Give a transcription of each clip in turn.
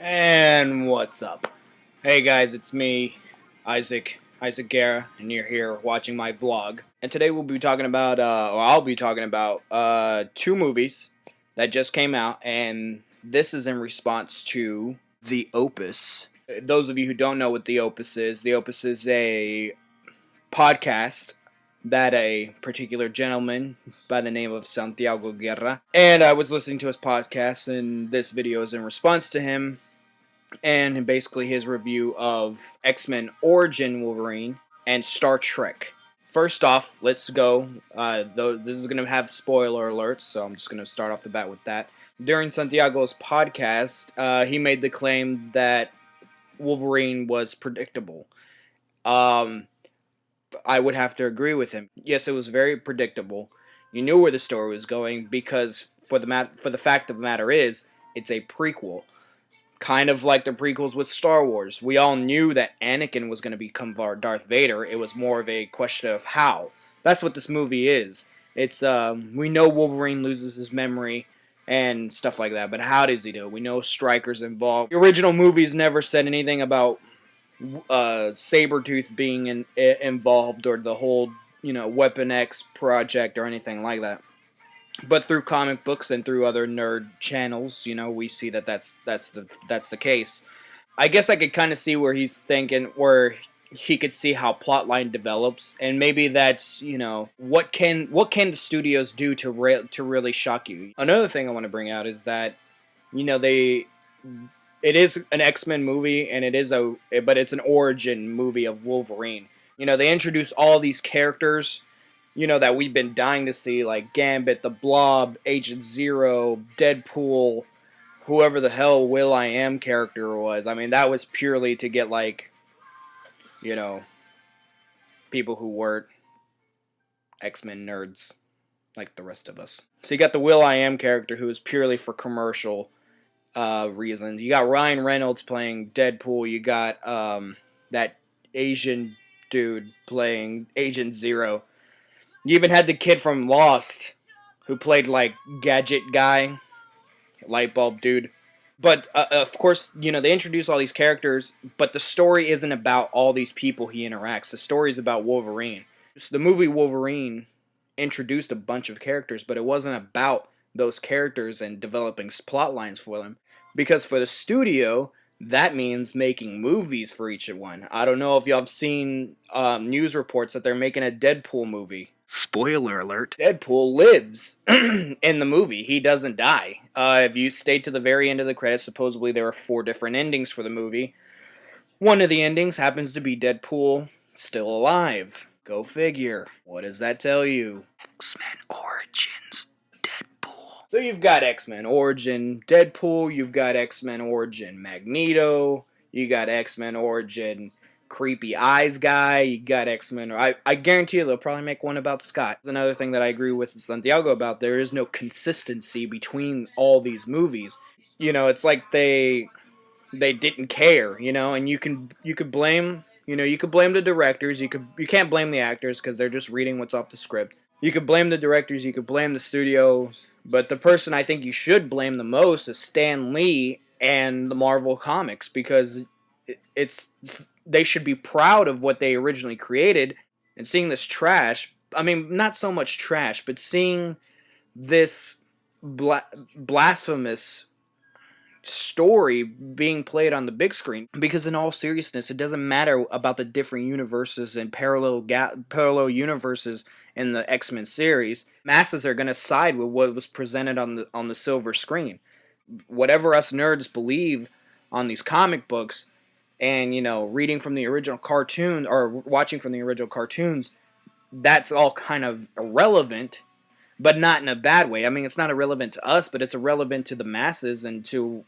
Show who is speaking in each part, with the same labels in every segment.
Speaker 1: And what's up? Hey guys, it's me, Isaac Guerra, and you're here watching my vlog. And today we'll be talking about, or I'll be talking about, two movies that just came out, and this is in response to the Opus. Those of you who don't know what the Opus is a podcast that a particular gentleman by the name of Santiago Guerra, and I was listening to his podcast, and this video is in response to him and basically his review of X-Men Origin Wolverine and Star Trek. First off, let's go. Though this is going to have spoiler alerts, so I'm just going to start off the bat with that. During Santiago's podcast, he made the claim that Wolverine was predictable. I would have to agree with him. Yes, it was very predictable. You knew where the story was going because for the fact of the matter is, it's a prequel. Kind of like the prequels with Star Wars. We all knew that Anakin was going to become Darth Vader. It was more of a question of how. That's what this movie is. It's, we know Wolverine loses his memory and stuff like that, but how does he do it? We know Stryker's involved. The original movies never said anything about Sabretooth being involved or the whole, Weapon X project or anything like that. But through comic books and through other nerd channels, we see that that's the case. I guess I could kind of see where he's thinking, where he could see how plotline develops, and maybe that's what can the studios do to really shock you. Another thing I want to bring out is that it is an X-Men movie, and but it's an origin movie of Wolverine. They introduce all these characters that we've been dying to see, like Gambit, the Blob, Agent Zero, Deadpool, whoever the hell Will.I.Am character was. I mean, that was purely to get, people who weren't X-Men nerds, like the rest of us. So you got the Will.I.Am character, who is purely for commercial reasons. You got Ryan Reynolds playing Deadpool. You got that Asian dude playing Agent Zero. You even had the kid from Lost, who played, Gadget Guy, Light Bulb Dude. But, of course, they introduce all these characters, but the story isn't about all these people he interacts. The story is about Wolverine. So the movie Wolverine introduced a bunch of characters, but it wasn't about those characters and developing plot lines for them. Because for the studio, that means making movies for each one. I don't know if y'all have seen news reports that they're making a Deadpool movie. Spoiler alert. Deadpool lives in the movie. He doesn't die. If you stayed to the very end of the credits, supposedly there are 4 different endings for the movie. One of the endings happens to be Deadpool still alive. Go figure. What does that tell you? X-Men Origins Deadpool. So you've got X-Men Origin Deadpool, you've got X-Men Origin Magneto, you got X-Men Origin Creepy Eyes guy, you got X-Men. I guarantee you they'll probably make one about Scott. Another thing that I agree with Santiago about, there is no consistency between all these movies. It's like they didn't care, and you could blame the directors, you can't blame the actors because they're just reading what's off the script. You could blame the directors, you could blame the studios, but the person I think you should blame the most is Stan Lee and the Marvel Comics, because they should be proud of what they originally created, and seeing this trash, I mean, not so much trash, but seeing this blasphemous story being played on the big screen. Because in all seriousness, it doesn't matter about the different universes and parallel universes in the X-Men series. Masses are going to side with what was presented on the silver screen. Whatever us nerds believe on these comic books, and reading from the original cartoon or watching from the original cartoons, that's all kind of irrelevant, but not in a bad way. I mean, it's not irrelevant to us, but it's irrelevant to the masses and to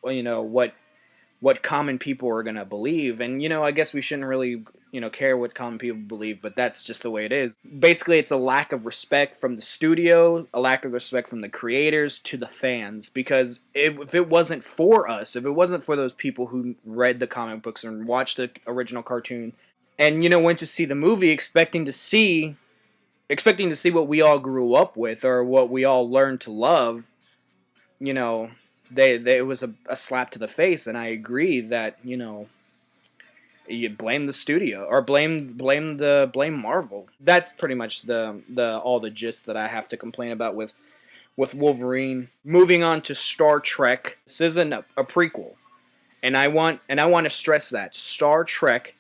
Speaker 1: what common people are gonna believe. And I guess we shouldn't really care what common people believe, but that's just the way it is. Basically, it's a lack of respect from the studio, a lack of respect from the creators to the fans. Because if it wasn't for us, if it wasn't for those people who read the comic books and watched the original cartoon, and went to see the movie expecting to see what we all grew up with or what we all learned to love, it was a slap to the face, and I agree that, you know, you blame the studio or blame Marvel. That's pretty much the all the gist that I have to complain about with Wolverine. Moving on to Star Trek. This isn't a prequel, and I want to stress that Star Trek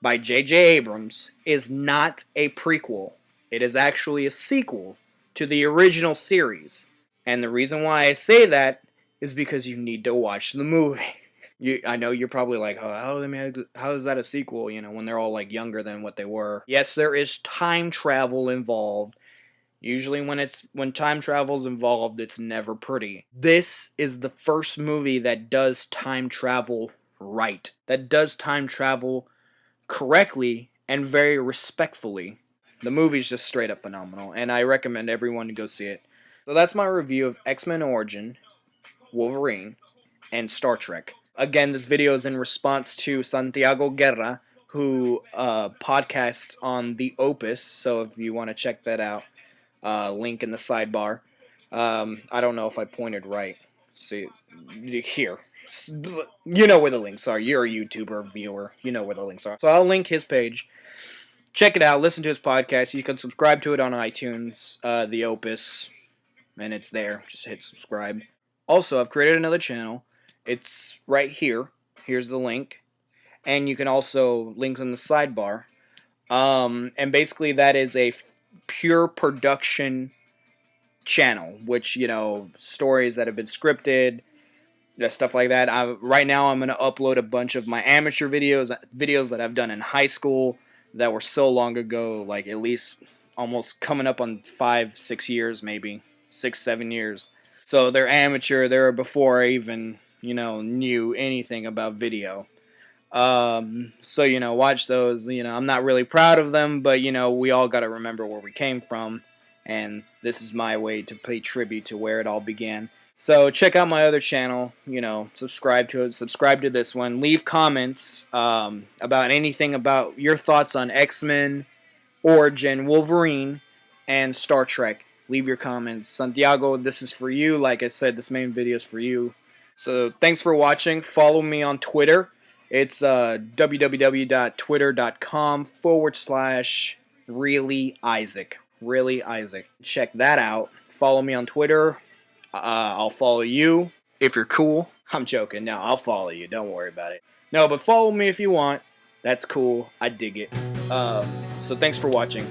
Speaker 1: by J.J. Abrams is not a prequel. It is actually a sequel to the original series. And the reason why I say that is because you need to watch the movie. I know you're probably like, oh, how is that a sequel, you know, when they're all like younger than what they were? Yes, there is time travel involved. Usually when time travel's involved, it's never pretty. This is the first movie that does time travel right. That does time travel correctly and very respectfully. The movie's just straight up phenomenal, and I recommend everyone to go see it. So that's my review of X-Men Origin, Wolverine, and Star Trek. Again, this video is in response to Santiago Guerra, who podcasts on the Opus, so if you want to check that out, link in the sidebar. I don't know if I pointed right. See, here. You know where the links are. You're a YouTuber viewer. You know where the links are. So I'll link his page. Check it out. Listen to his podcast. You can subscribe to it on iTunes, the Opus, and it's there. Just hit subscribe. Also, I've created another channel. It's right here. Here's the link. And you can also, links in the sidebar. And basically that is a pure production channel, which, you know, stories that have been scripted, stuff like that. Right now I'm going to upload a bunch of my amateur videos that I've done in high school that were so long ago, like at least almost coming up on 5-6 years, maybe 6-7 years. So they're amateur. They're before I even, you know, knew anything about video. So, you know, watch those. You know, I'm not really proud of them, but, you know, we all got to remember where we came from, and this is my way to pay tribute to where it all began. So check out my other channel, you know, subscribe to it, subscribe to this one, leave comments about anything about your thoughts on X-Men, Origin, Wolverine, and Star Trek. Leave your comments. Santiago, this is for you. Like I said, this main video is for you. So thanks for watching. Follow me on Twitter. It's www.twitter.com/reallyisaac. Really Isaac. Check that out. Follow me on Twitter. I'll follow you if you're cool. I'm joking. No, I'll follow you. Don't worry about it. No, but follow me if you want. That's cool. I dig it. So thanks for watching.